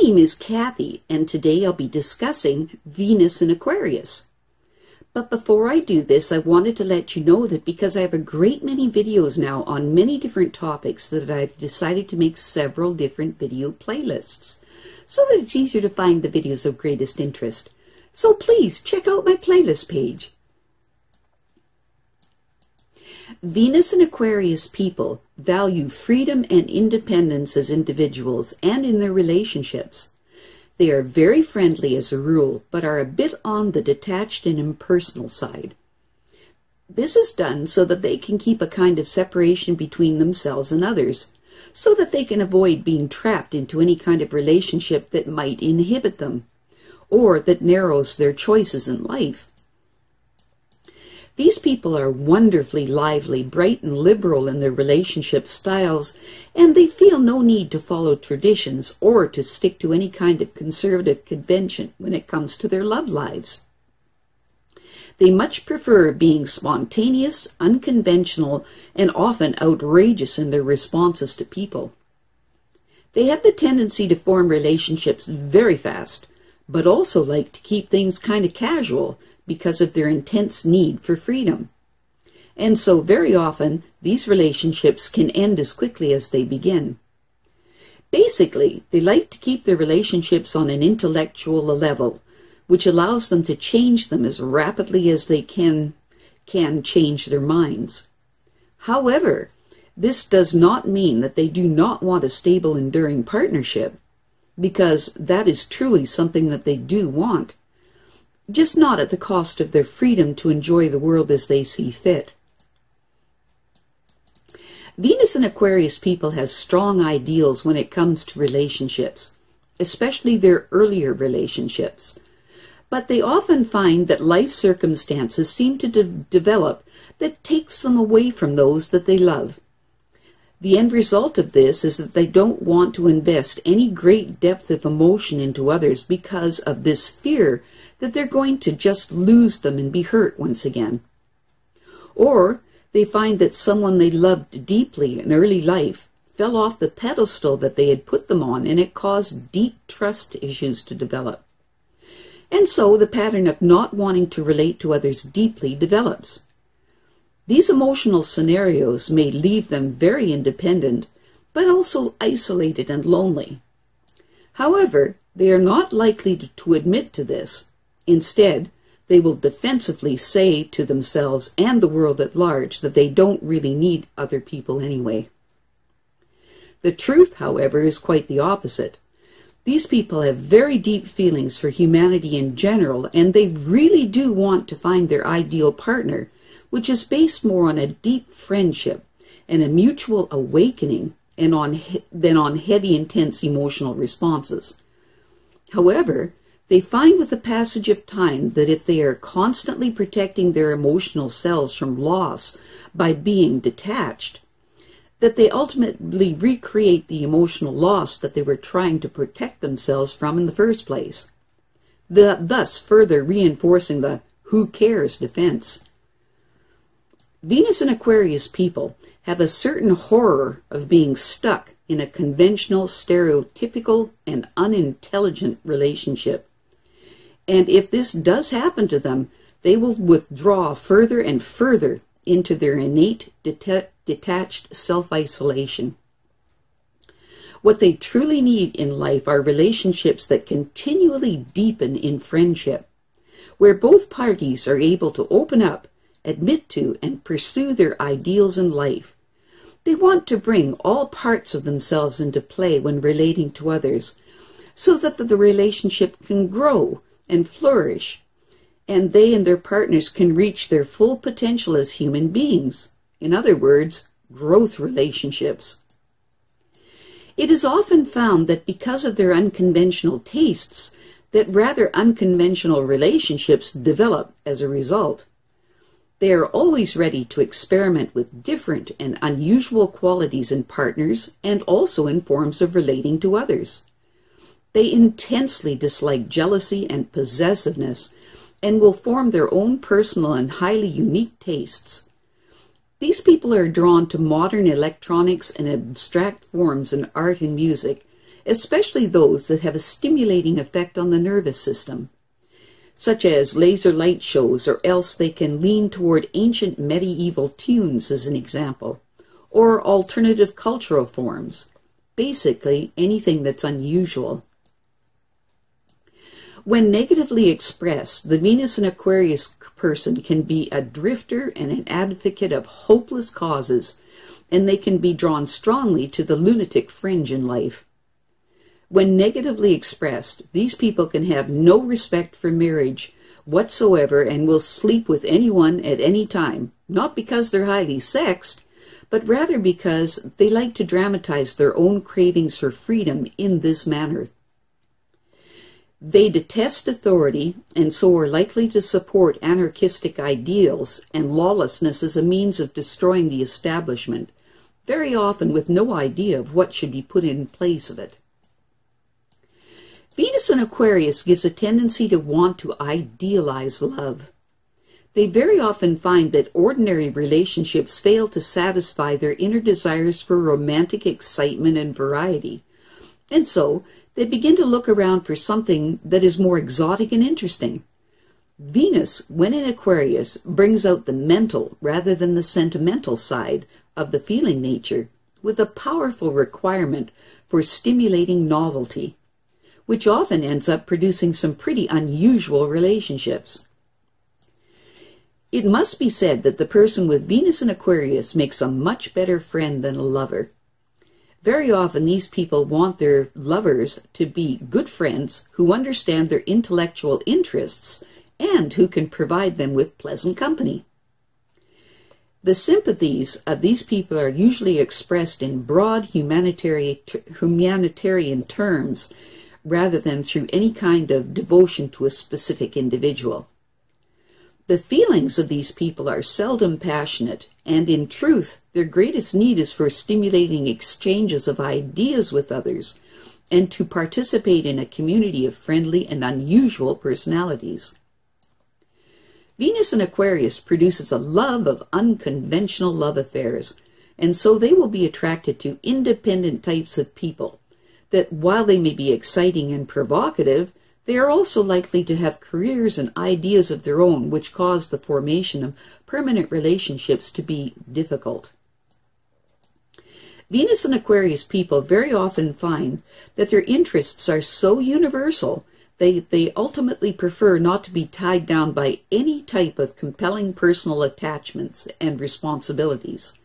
name is Kathy, and today I'll be discussing Venus in Aquarius. But before I do this, I wanted to let you know that because I have a great many videos now on many different topics, that I've decided to make several different video playlists so that it's easier to find the videos of greatest interest. So please check out my playlist page. Venus and Aquarius people value freedom and independence as individuals and in their relationships. They are very friendly as a rule, but are a bit on the detached and impersonal side. This is done so that they can keep a kind of separation between themselves and others, so that they can avoid being trapped into any kind of relationship that might inhibit them, or that narrows their choices in life. These people are wonderfully lively, bright, and liberal in their relationship styles, and they feel no need to follow traditions or to stick to any kind of conservative convention when it comes to their love lives. They much prefer being spontaneous, unconventional, and often outrageous in their responses to people. They have the tendency to form relationships very fast, but also like to keep things kind of casual, because of their intense need for freedom. And so very often, these relationships can end as quickly as they begin. Basically, they like to keep their relationships on an intellectual level, which allows them to change them as rapidly as they can change their minds. However, this does not mean that they do not want a stable, enduring partnership, because that is truly something that they do want, just not at the cost of their freedom to enjoy the world as they see fit. Venus and Aquarius people have strong ideals when it comes to relationships, especially their earlier relationships. But they often find that life circumstances seem to develop that takes them away from those that they love. The end result of this is that they don't want to invest any great depth of emotion into others because of this fear that they're going to just lose them and be hurt once again. Or they find that someone they loved deeply in early life fell off the pedestal that they had put them on, and it caused deep trust issues to develop. And so the pattern of not wanting to relate to others deeply develops. These emotional scenarios may leave them very independent, but also isolated and lonely. However, they are not likely to admit to this. Instead, they will defensively say to themselves and the world at large that they don't really need other people anyway. The truth, however, is quite the opposite. These people have very deep feelings for humanity in general, and they really do want to find their ideal partner, which is based more on a deep friendship and a mutual awakening than on heavy, intense emotional responses. However, they find with the passage of time that if they are constantly protecting their emotional selves from loss by being detached, that they ultimately recreate the emotional loss that they were trying to protect themselves from in the first place, thus further reinforcing the "who cares" defense. Venus and Aquarius people have a certain horror of being stuck in a conventional, stereotypical, and unintelligent relationship. And if this does happen to them, they will withdraw further and further into their innate, detached self-isolation. What they truly need in life are relationships that continually deepen in friendship, where both parties are able to open up, admit to, and pursue their ideals in life. They want to bring all parts of themselves into play when relating to others, so that the relationship can grow and flourish, and they and their partners can reach their full potential as human beings. In other words, growth relationships. It is often found that because of their unconventional tastes, that rather unconventional relationships develop as a result. They are always ready to experiment with different and unusual qualities in partners and also in forms of relating to others. They intensely dislike jealousy and possessiveness and will form their own personal and highly unique tastes. These people are drawn to modern electronics and abstract forms in art and music, especially those that have a stimulating effect on the nervous system, such as laser light shows, or else they can lean toward ancient medieval tunes as an example, or alternative cultural forms, basically anything that's unusual. When negatively expressed, the Venus and Aquarius person can be a drifter and an advocate of hopeless causes, and they can be drawn strongly to the lunatic fringe in life. When negatively expressed, these people can have no respect for marriage whatsoever and will sleep with anyone at any time, not because they're highly sexed, but rather because they like to dramatize their own cravings for freedom in this manner. They detest authority and so are likely to support anarchistic ideals and lawlessness as a means of destroying the establishment, very often with no idea of what should be put in place of it. Venus in Aquarius gives a tendency to want to idealize love. They very often find that ordinary relationships fail to satisfy their inner desires for romantic excitement and variety, and so they begin to look around for something that is more exotic and interesting. Venus, when in Aquarius, brings out the mental rather than the sentimental side of the feeling nature, with a powerful requirement for stimulating novelty, which often ends up producing some pretty unusual relationships. It must be said that the person with Venus in Aquarius makes a much better friend than a lover. Very often these people want their lovers to be good friends who understand their intellectual interests and who can provide them with pleasant company. The sympathies of these people are usually expressed in broad humanitarian terms rather than through any kind of devotion to a specific individual. The feelings of these people are seldom passionate, and in truth, their greatest need is for stimulating exchanges of ideas with others, and to participate in a community of friendly and unusual personalities. Venus in Aquarius produces a love of unconventional love affairs, and so they will be attracted to independent types of people, that while they may be exciting and provocative, they are also likely to have careers and ideas of their own which cause the formation of permanent relationships to be difficult. Venus and Aquarius people very often find that their interests are so universal they ultimately prefer not to be tied down by any type of compelling personal attachments and responsibilities.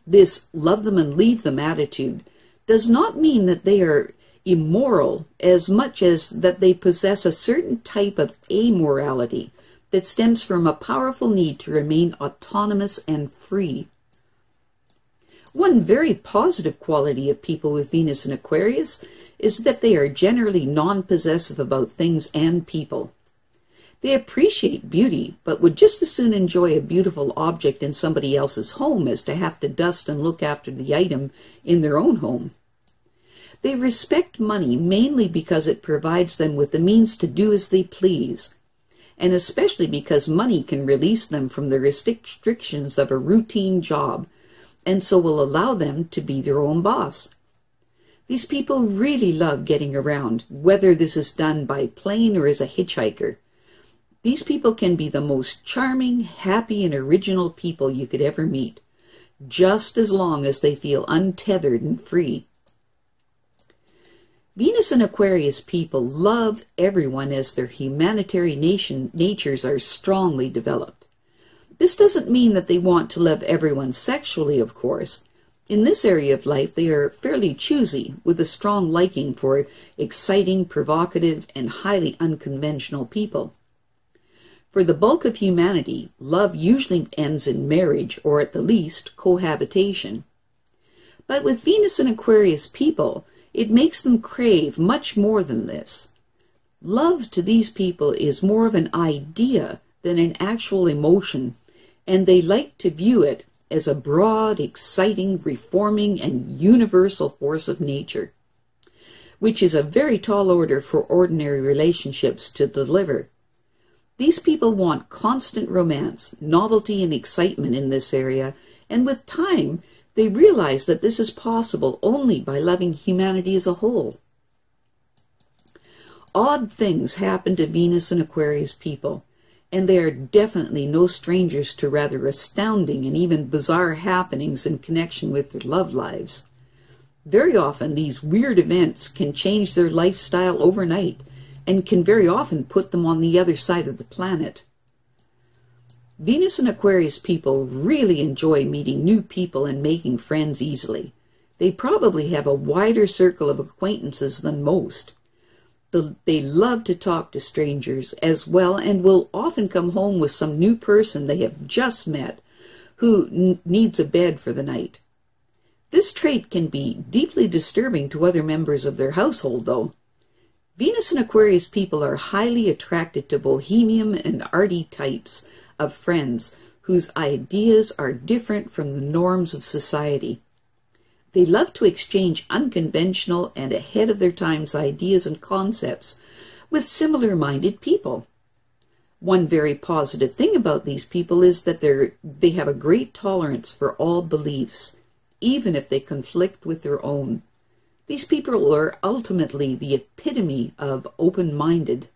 This love them and leave them attitude does not mean that they are immoral as much as that they possess a certain type of amorality that stems from a powerful need to remain autonomous and free. One very positive quality of people with Venus in Aquarius is that they are generally non-possessive about things and people. They appreciate beauty, but would just as soon enjoy a beautiful object in somebody else's home as to have to dust and look after the item in their own home. They respect money mainly because it provides them with the means to do as they please, and especially because money can release them from the restrictions of a routine job, and so will allow them to be their own boss. These people really love getting around, whether this is done by plane or as a hitchhiker. These people can be the most charming, happy, and original people you could ever meet, just as long as they feel untethered and free. Venus and Aquarius people love everyone as their humanitarian natures are strongly developed. This doesn't mean that they want to love everyone sexually, of course. In this area of life, they are fairly choosy, with a strong liking for exciting, provocative, and highly unconventional people. For the bulk of humanity, love usually ends in marriage, or at the least, cohabitation. But with Venus and Aquarius people, it makes them crave much more than this. Love to these people is more of an idea than an actual emotion, and they like to view it as a broad, exciting, reforming, and universal force of nature, which is a very tall order for ordinary relationships to deliver. These people want constant romance, novelty, and excitement in this area, and with time, they realize that this is possible only by loving humanity as a whole. Odd things happen to Venus and Aquarius people, and they are definitely no strangers to rather astounding and even bizarre happenings in connection with their love lives. Very often, these weird events can change their lifestyle overnight and can very often put them on the other side of the planet. Venus and Aquarius people really enjoy meeting new people and making friends easily. They probably have a wider circle of acquaintances than most. They love to talk to strangers as well, and will often come home with some new person they have just met who needs a bed for the night. This trait can be deeply disturbing to other members of their household, though. Venus and Aquarius people are highly attracted to bohemian and arty types of friends whose ideas are different from the norms of society. They love to exchange unconventional and ahead of their time's ideas and concepts with similar-minded people. One very positive thing about these people is that they have a great tolerance for all beliefs, even if they conflict with their own. These people are ultimately the epitome of open-minded.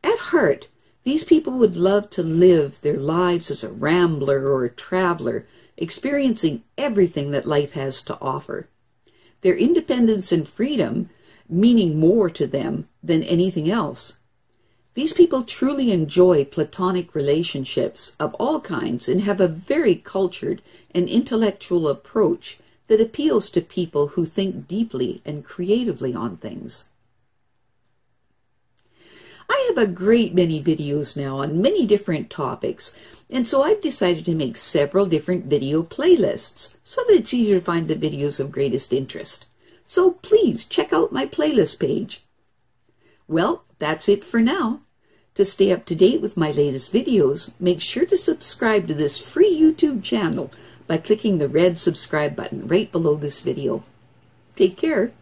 At heart, these people would love to live their lives as a rambler or a traveler, experiencing everything that life has to offer. Their independence and freedom meaning more to them than anything else. These people truly enjoy platonic relationships of all kinds and have a very cultured and intellectual approach that appeals to people who think deeply and creatively on things. I have a great many videos now on many different topics, and so I've decided to make several different video playlists so that it's easier to find the videos of greatest interest. So please check out my playlist page. Well, that's it for now. To stay up to date with my latest videos, make sure to subscribe to this free YouTube channel by clicking the red subscribe button right below this video. Take care.